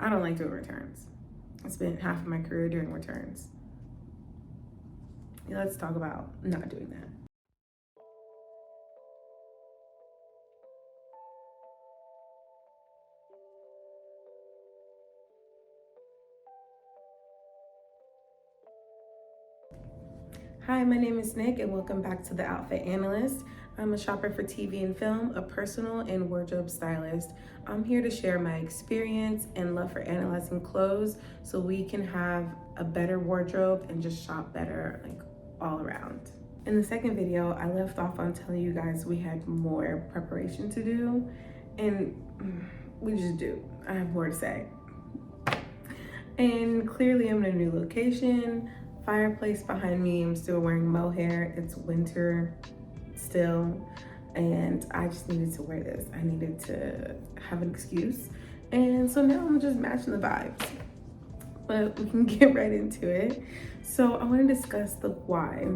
I don't like doing returns. I spent half of my career doing returns. Let's talk about not doing that. Hi, my name is Nick and welcome back to The Outfit Analyst. I'm a shopper for TV and film, a personal and wardrobe stylist. I'm here to share my experience and love for analyzing clothes so we can have a better wardrobe and just shop better, like all around. In the second video, I left off on telling you guys we had more preparation to do, and we just do. I have more to say. And clearly I'm in a new location. Fireplace behind me, I'm still wearing mohair. It's winter still, and I just needed to wear this. I needed to have an excuse. And so now I'm just matching the vibes. But we can get right into it. So I want to discuss the why.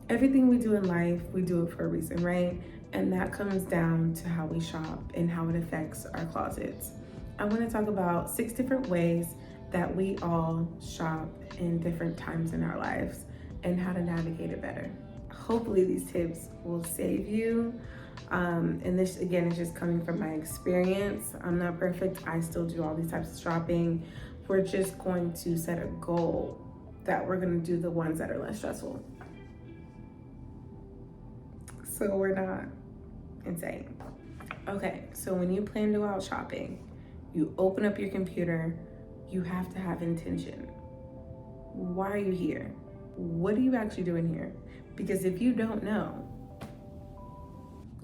Everything we do in life, we do it for a reason, right? And that comes down to how we shop and how it affects our closets. I want to talk about 6 different ways that we all shop in different times in our lives and how to navigate it better. Hopefully these tips will save you. And this, again, is just coming from my experience. I'm not perfect. I still do all these types of shopping. We're just going to set a goal that we're going to do the ones that are less stressful. So we're not insane. Okay, so when you plan to go out shopping, you open up your computer, you have to have intention. Why are you here? What are you actually doing here? Because if you don't know,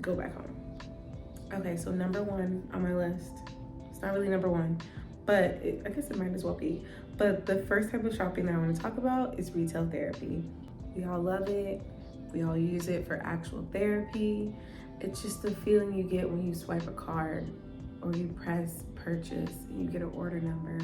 go back home. Okay, so number 1 on my list, it's not really number 1, but I guess it might as well be. But the first type of shopping that I want to talk about is retail therapy. We all love it. We all use it for actual therapy. It's just the feeling you get when you swipe a card or you press purchase and you get an order number.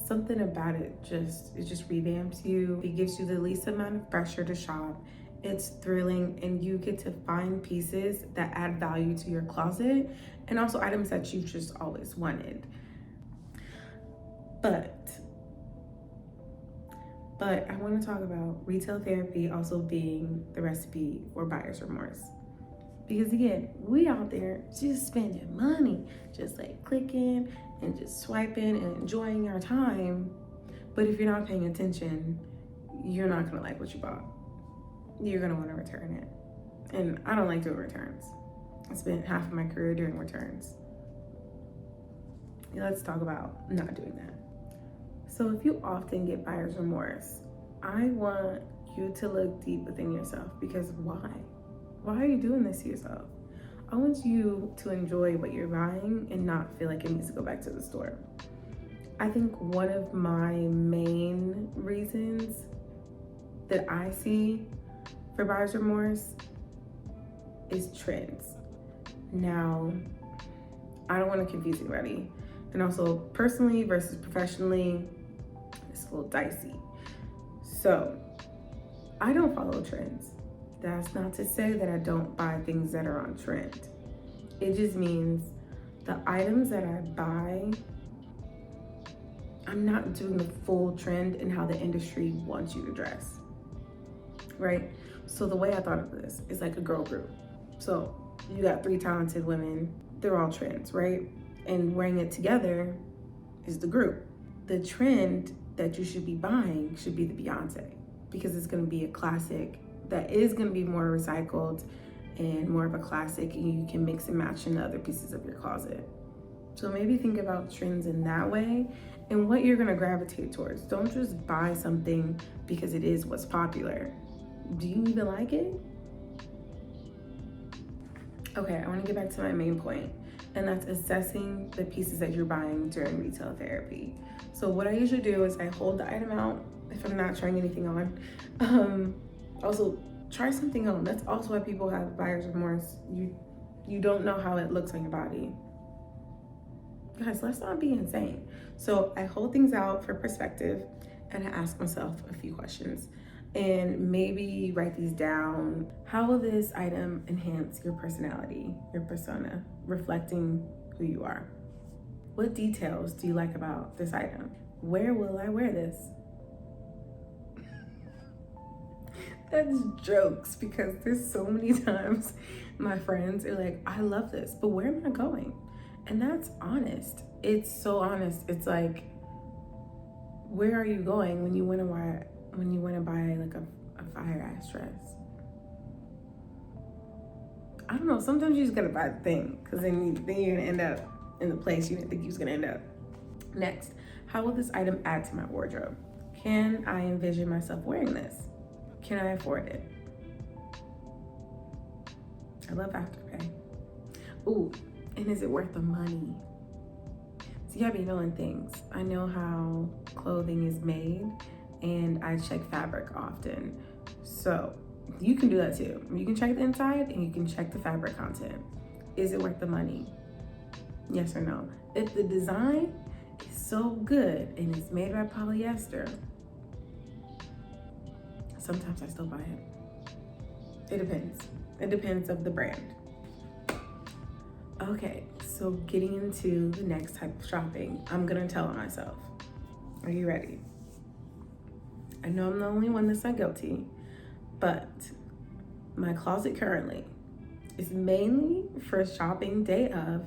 Something about it just revamps you. It gives you the least amount of pressure to shop. It's thrilling, and you get to find pieces that add value to your closet and also items that you've just always wanted. But I want to talk about retail therapy also being the recipe for buyer's remorse. Because again, we out there just spending money, just like clicking and just swiping and enjoying our time. But if you're not paying attention, you're not gonna like what you bought. You're gonna wanna return it. And I don't like doing returns. I spent half of my career doing returns. Let's talk about not doing that. So if you often get buyer's remorse, I want you to look deep within yourself, because why? Why are you doing this to yourself? I want you to enjoy what you're buying and not feel like it needs to go back to the store. I think one of my main reasons that I see for buyer's remorse is trends. Now, I don't want to confuse anybody. And also personally versus professionally, it's a little dicey. So I don't follow trends. That's not to say that I don't buy things that are on trend. It just means the items that I buy, I'm not doing the full trend in how the industry wants you to dress, right? So the way I thought of this is like a girl group. So you got 3 talented women, they're all trends, right? And wearing it together is the group. The trend that you should be buying should be the Beyonce, because it's gonna be a classic that is gonna be more recycled and more of a classic, and you can mix and match into other pieces of your closet. So maybe think about trends in that way and what you're gonna gravitate towards. Don't just buy something because it is what's popular. Do you even like it? Okay, I wanna get back to my main point, and that's assessing the pieces that you're buying during retail therapy. So what I usually do is I hold the item out if I'm not trying anything on. Also, try something on. That's also why people have buyer's remorse. You don't know how it looks on your body. Guys, let's not be insane. So I hold things out for perspective, and I ask myself a few questions, and maybe write these down. How will this item enhance your personality, your persona, reflecting who you are? What details do you like about this item? Where will I wear this? That's jokes, because there's so many times my friends are like, I love this, but where am I going? And that's honest. It's so honest. It's like, where are you going when you want to buy like a fire ass dress? I don't know. Sometimes you just gotta buy the thing, because then you're gonna end up in the place you didn't think you was gonna end up. Next, how will this item add to my wardrobe? Can I envision myself wearing this? Can I afford it? I love Afterpay. Ooh, and is it worth the money? So you gotta be knowing things. I know how clothing is made, and I check fabric often. So you can do that too. You can check the inside and you can check the fabric content. Is it worth the money? Yes or no? If the design is so good and it's made by polyester, sometimes I still buy it. It depends. It depends of the brand. Okay, so getting into the next type of shopping, I'm gonna tell it myself. Are you ready? I know I'm the only one that's not guilty, but my closet currently is mainly for shopping day of,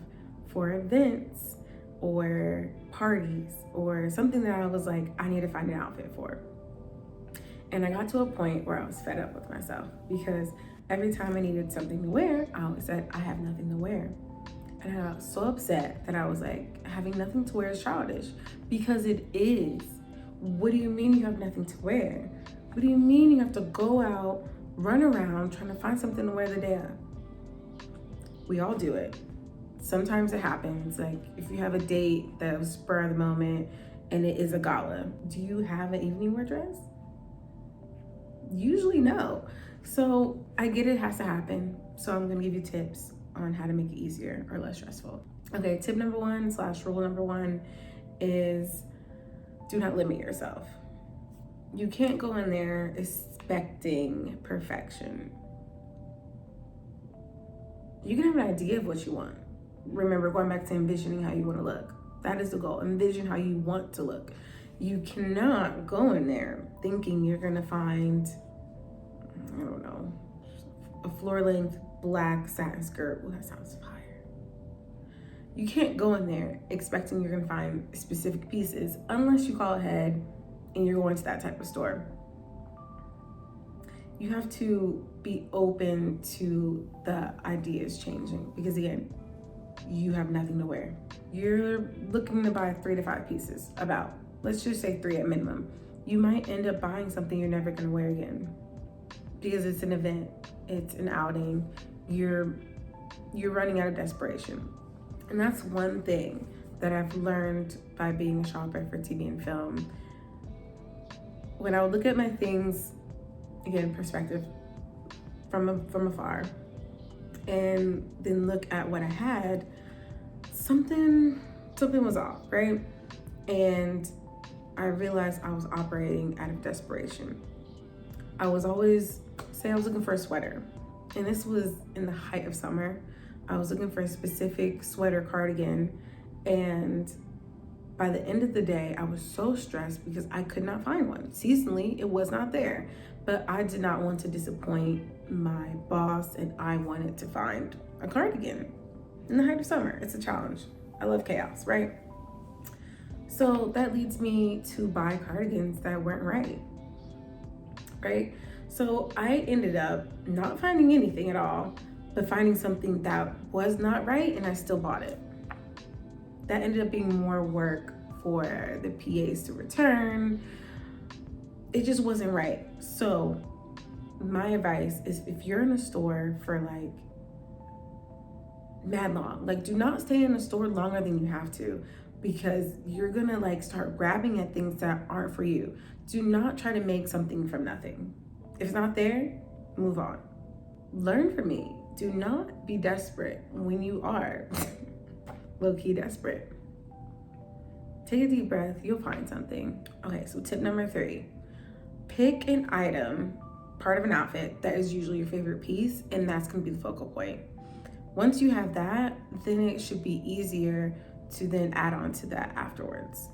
for events or parties or something that I was like, I need to find an outfit for. And I got to a point where I was fed up with myself, because every time I needed something to wear, I always said, I have nothing to wear. And I got so upset that I was like, having nothing to wear is childish, because it is. What do you mean you have nothing to wear? What do you mean you have to go out, run around trying to find something to wear the day of? We all do it. Sometimes it happens. Like if you have a date that was spur of the moment and it is a gala, do you have an evening wear dress? Usually no. So I get it has to happen. So I'm gonna give you tips on how to make it easier or less stressful. Okay, tip number 1/rule number 1 is do not limit yourself. You can't go in there expecting perfection. You can have an idea of what you want. Remember, going back to envisioning how you want to look. That is the goal. Envision how you want to look. You cannot go in there thinking you're gonna find, I don't know, a floor-length black satin skirt. Well, that sounds fire. You can't go in there expecting you're gonna find specific pieces unless you call ahead and you're going to that type of store. You have to be open to the ideas changing, because again, you have nothing to wear. You're looking to buy 3 to 5 pieces, about, let's just say 3 at minimum. You might end up buying something you're never gonna wear again, because it's an event, it's an outing, you're running out of desperation. And that's one thing that I've learned by being a shopper for TV and film. When I would look at my things, again, perspective from afar, and then look at what I had, something was off, right? And I realized I was operating out of desperation. I was always, say I was looking for a sweater, and this was in the height of summer. I was looking for a specific sweater cardigan, and by the end of the day, I was so stressed because I could not find one. Seasonally, it was not there, but I did not want to disappoint my boss, and I wanted to find a cardigan in the height of summer. It's a challenge. I love chaos, right? So that leads me to buy cardigans that weren't right? So I ended up not finding anything at all, but finding something that was not right, and I still bought it. That ended up being more work for the PAs to return. It just wasn't right. So my advice is, if you're in a store for like mad long, like do not stay in a store longer than you have to, because you're gonna like start grabbing at things that aren't for you. Do not try to make something from nothing. If it's not there, move on. Learn from me. Do not be desperate when you are low-key desperate. Take a deep breath, you'll find something. Okay, so tip number 3, pick an item, part of an outfit that is usually your favorite piece, and that's gonna be the focal point. Once you have that, then it should be easier to then add on to that afterwards.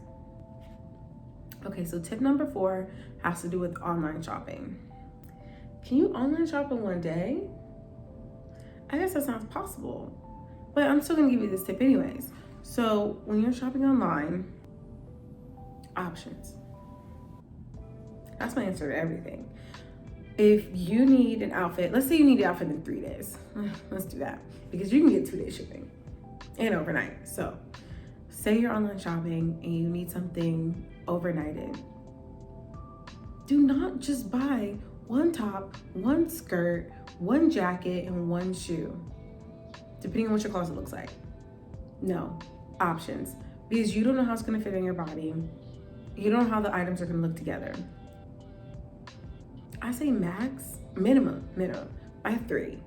Okay, so tip number 4 has to do with online shopping. Can you online shop in one day? I guess that sounds possible, but I'm still gonna give you this tip anyways. So when you're shopping online, options. That's my answer to everything. If you need an outfit, let's say you need the outfit in 3 days. Let's do that, because you can get 2-day shipping and overnight. So say you're online shopping and you need something overnighted. Do not just buy one top, one skirt, one jacket, and one shoe, depending on what your closet looks like. No, options, because you don't know how it's gonna fit in your body. You don't know how the items are gonna look together. I say minimum, buy 3.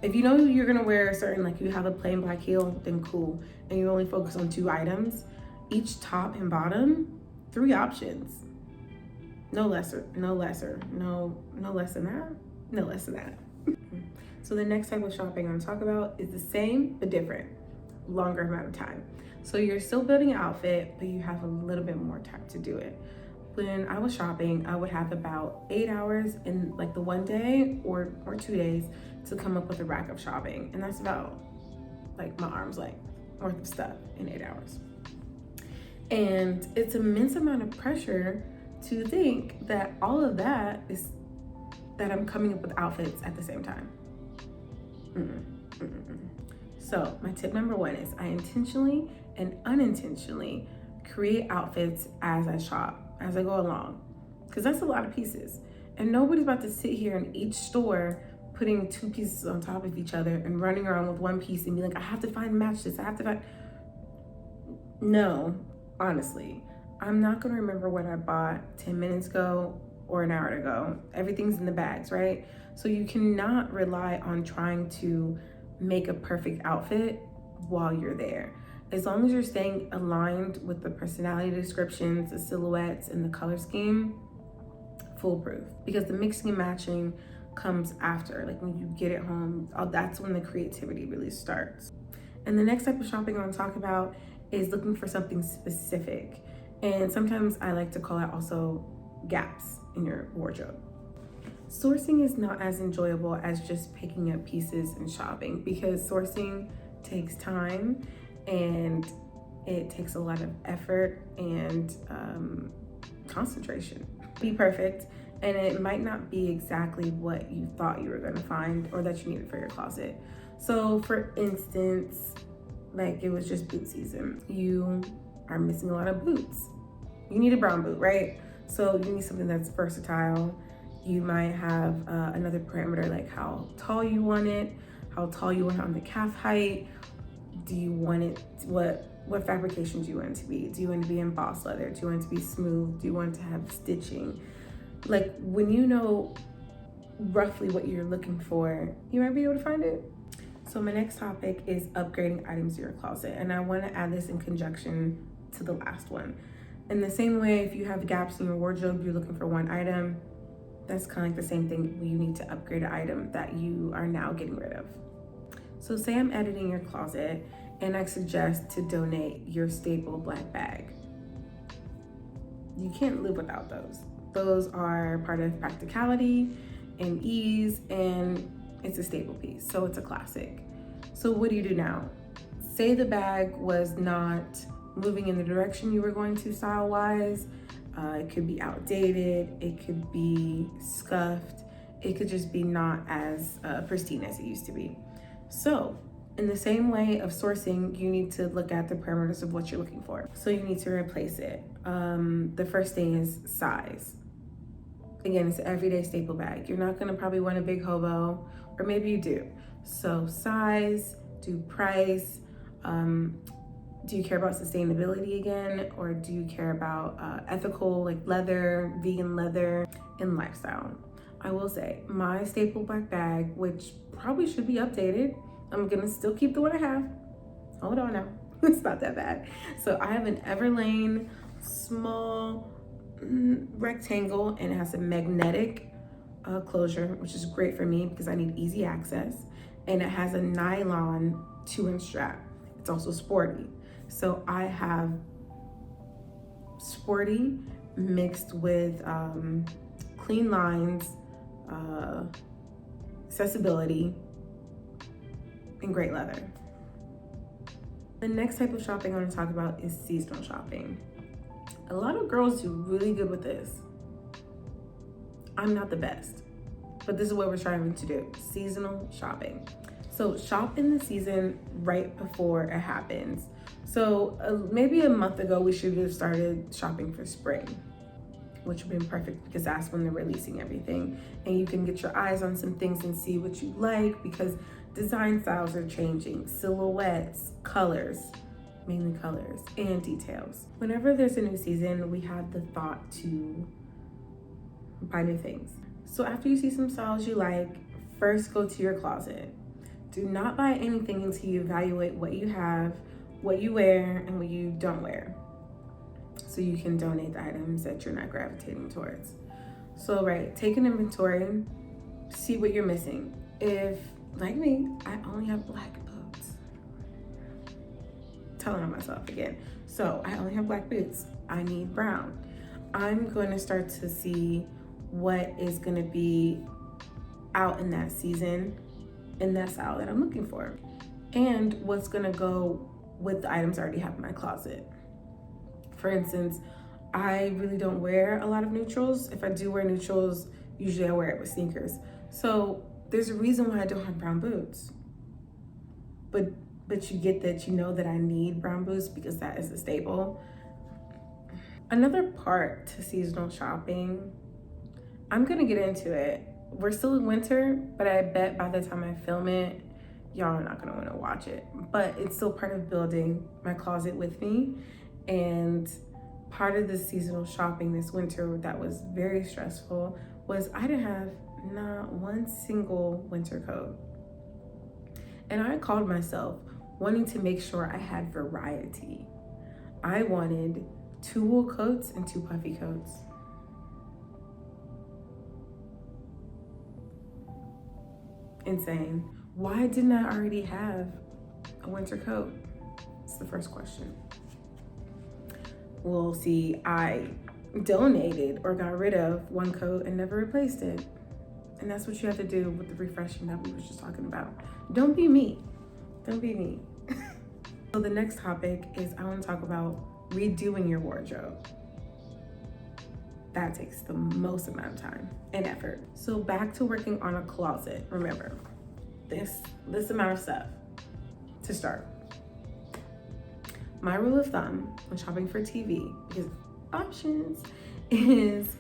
If you know you're gonna wear a certain, like you have a plain black heel, then cool, and you only focus on 2 items, each top and bottom, 3 options. No less than that. So the next type of shopping I'm gonna talk about is the same but different, longer amount of time. So you're still building an outfit, but you have a little bit more time to do it. When I was shopping, I would have about 8 hours in like the one day or 2 days to come up with a rack of shopping. And that's about like my arm's length worth of stuff in 8 hours. And it's an immense amount of pressure to think that all of that is that I'm coming up with outfits at the same time. So my tip number 1 is I intentionally and unintentionally create outfits as I shop, as I go along, because that's a lot of pieces. And nobody's about to sit here in each store putting 2 pieces on top of each other and running around with 1 piece and be like, I have to match this, No, honestly, I'm not gonna remember what I bought 10 minutes ago or an hour ago. Everything's in the bags, right? So you cannot rely on trying to make a perfect outfit while you're there. As long as you're staying aligned with the personality descriptions, the silhouettes, and the color scheme, foolproof. Because the mixing and matching comes after, like when you get it home, that's when the creativity really starts. And the next type of shopping I want to talk about is looking for something specific. And sometimes I like to call it also gaps in your wardrobe. Sourcing is not as enjoyable as just picking up pieces and shopping, because sourcing takes time and it takes a lot of effort and concentration. Be perfect, and it might not be exactly what you thought you were going to find or that you needed for your closet. So for instance, like it was just boot season. You are missing a lot of boots. You need a brown boot, right? So you need something that's versatile. You might have another parameter like how tall you want it on the calf height. Do you want it, what fabrication do you want it to be? Do you want it to be embossed leather? Do you want it to be smooth? Do you want it to have stitching? Like when you know roughly what you're looking for, you might be able to find it. So my next topic is upgrading items in your closet. And I want to add this in conjunction to the last one. In the same way, if you have gaps in your wardrobe, you're looking for one item, that's kind of like the same thing when you need to upgrade an item that you are now getting rid of. So say I'm editing your closet and I suggest to donate your staple black bag. You can't live without those. Those are part of practicality and ease, and it's a staple piece, so it's a classic. So what do you do now? Say the bag was not moving in the direction you were going to style-wise. It could be outdated, it could be scuffed, it could just be not as pristine as it used to be. So in the same way of sourcing, you need to look at the parameters of what you're looking for. So you need to replace it. The first thing is size. Again, it's an everyday staple bag. You're not gonna probably want a big hobo, or maybe you do. So size, do price, do you care about sustainability again, or do you care about ethical, like leather, vegan leather, and lifestyle? I will say, my staple black bag, which probably should be updated, I'm gonna still keep the one I have. Hold on now, it's not that bad. So I have an Everlane small rectangle, and it has a magnetic closure, which is great for me because I need easy access. And it has a nylon 2-inch strap. It's also sporty. So I have sporty mixed with clean lines, accessibility, and great leather. The next type of shopping I want to talk about is seasonal shopping. A lot of girls do really good with this. I'm not the best, but this is what we're striving to do: seasonal shopping. So shop in the season right before it happens. So maybe a month ago, we should have started shopping for spring, which would have been perfect because that's when they're releasing everything. And you can get your eyes on some things and see what you like, because design styles are changing, silhouettes, colors, mainly colors, and details. Whenever there's a new season, we have the thought to buy new things. So after you see some styles you like, first go to your closet. Do not buy anything until you evaluate what you have, what you wear, and what you don't wear, so you can donate the items that you're not gravitating towards. So take an inventory, see what you're missing. If, like me, I only have black boots. Telling on myself again. So I only have black boots. I need brown. I'm going to start to see what is going to be out in that season, in that style that I'm looking for, and what's going to go with the items I already have in my closet. For instance, I really don't wear a lot of neutrals. If I do wear neutrals, usually I wear it with sneakers. So there's a reason why I don't have brown boots. But you get that, you know that I need brown boots because that is a staple. Another part to seasonal shopping, I'm gonna get into it. We're still in winter, but I bet by the time I film it, y'all are not gonna wanna watch it. But it's still part of building my closet with me. And part of the seasonal shopping this winter that was very stressful was I didn't have not one single winter coat. And I called myself wanting to make sure I had variety. I wanted 2 wool coats and 2 puffy coats. Insane. Why didn't I already have a winter coat? It's the first question. Well, see, I donated or got rid of 1 coat and never replaced it. And that's what you have to do with the refreshing that we were just talking about. Don't be me. Don't be me. So the next topic is I want to talk about redoing your wardrobe. That takes the most amount of time and effort. So back to working on a closet. Remember, this amount of stuff to start. My rule of thumb when shopping for TV, because options, is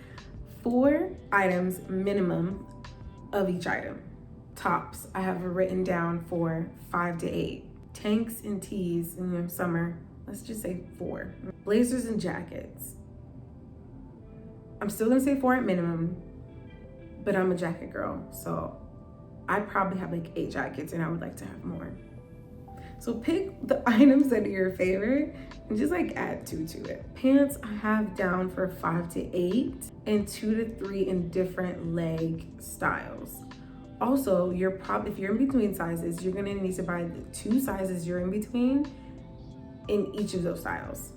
4 items minimum of each item. Tops, I have written down for 5 to 8. Tanks and tees in the summer, let's just say 4. Blazers and jackets, I'm still gonna say 4 at minimum, but I'm a jacket girl, so I probably have like 8 jackets and I would like to have more. So pick the items that are your favorite and just add 2 to it. Pants I have down for 5 to 8 and 2 to 3 in different leg styles. Also, if you're in between sizes, you're gonna need to buy the 2 sizes you're in between in each of those styles.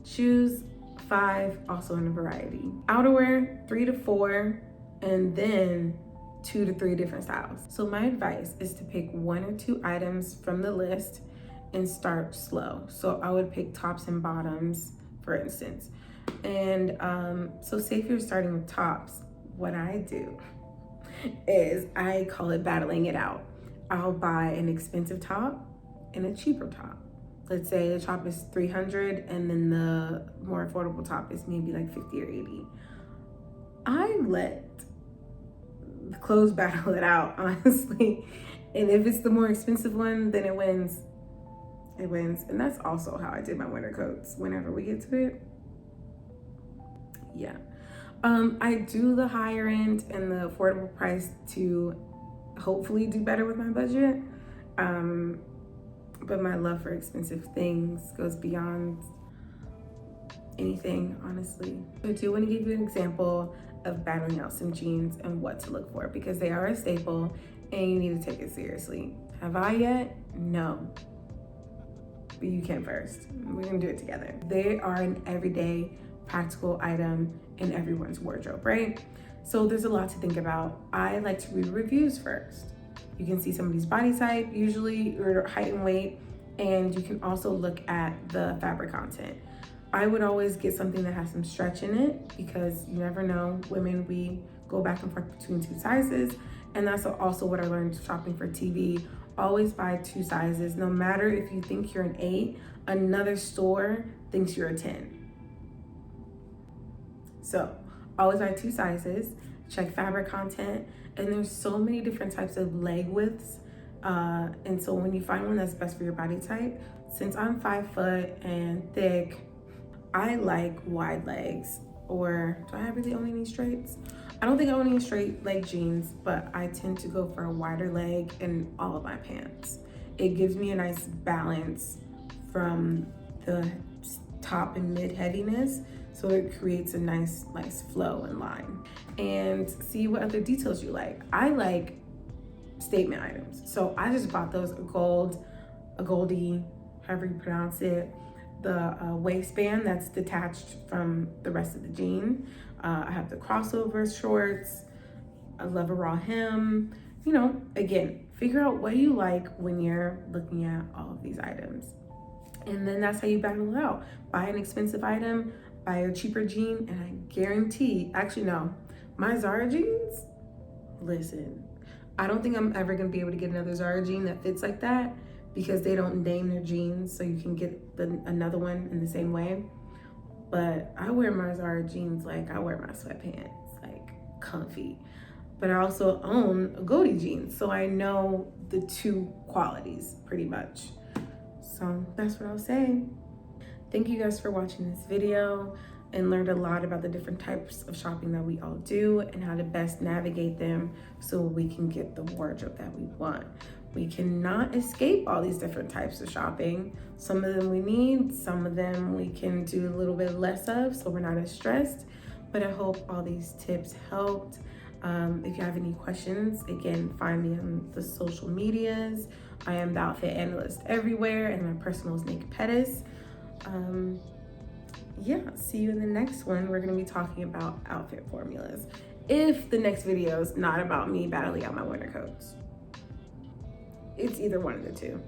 Shoes, 5, also in a variety. Outerwear, 3 to 4, and then 2 to 3 different styles. So my advice is to pick 1 or 2 items from the list and start slow. So I would pick tops and bottoms, for instance. And so say if you're starting with tops, what I do is I call it battling it out. I'll buy an expensive top and a cheaper top. Let's say the top is $300 and then the more affordable top is maybe like $50 or $80. I let the clothes battle it out, honestly. And if it's the more expensive one, then it wins. It wins. And that's also how I did my winter coats whenever we get to it. Yeah. I do the higher end and the affordable price to hopefully do better with my budget. But my love for expensive things goes beyond anything, honestly. I do want to give you an example of battling out some jeans and what to look for, because they are a staple and you need to take it seriously. Have I yet? No. but you can first. We're gonna do it together. They are an everyday practical item in everyone's wardrobe, right? So there's a lot to think about. I like to read reviews first. You can see somebody's body type, usually your height and weight, and you can also look at the fabric content. I would always get something that has some stretch in it because you never know. Women, we go back and forth between 2 sizes. And that's also what I learned shopping for TV. Always buy 2 sizes. No matter if you think you're an 8, another store thinks you're a 10. So always buy 2 sizes, check fabric content, and there's so many different types of leg widths. And so when you find one that's best for your body type, since I'm 5 foot and thick, I like wide legs. Or do I really only need straights? I don't think I only need straight leg jeans, but I tend to go for a wider leg in all of my pants. It gives me a nice balance from the top and mid heaviness, so it creates a nice flow and line. And see what other details you like. I like statement items, so I just bought those, a goldie, however you pronounce it, the waistband that's detached from the rest of the jean. I have the crossover shorts. I love a raw hem. You know, again, figure out what you like when you're looking at all of these items. And then that's how you battle it out. Buy an expensive item, buy a cheaper jean, and I guarantee, actually no, my Zara jeans, listen, I don't think I'm ever gonna be able to get another Zara jean that fits like that, because they don't name their jeans, so you can get another one in the same way. But I wear my Zara jeans like I wear my sweatpants, like comfy. But I also own a Goldie jeans, so I know the 2 qualities pretty much. So that's what I'll say. Thank you guys for watching this video and learned a lot about the different types of shopping that we all do and how to best navigate them so we can get the wardrobe that we want. We cannot escape all these different types of shopping. Some of them we need, some of them we can do a little bit less of, so we're not as stressed. But I hope all these tips helped. If you have any questions, again, find me on the social medias. I am the outfit analyst everywhere, and my personal is Naked Pettis. Yeah, see you in the next one. We're gonna be talking about outfit formulas, if the next video is not about me battling out my winter coats. It's either one of the 2.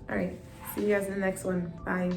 All right, see you guys in the next one. Bye.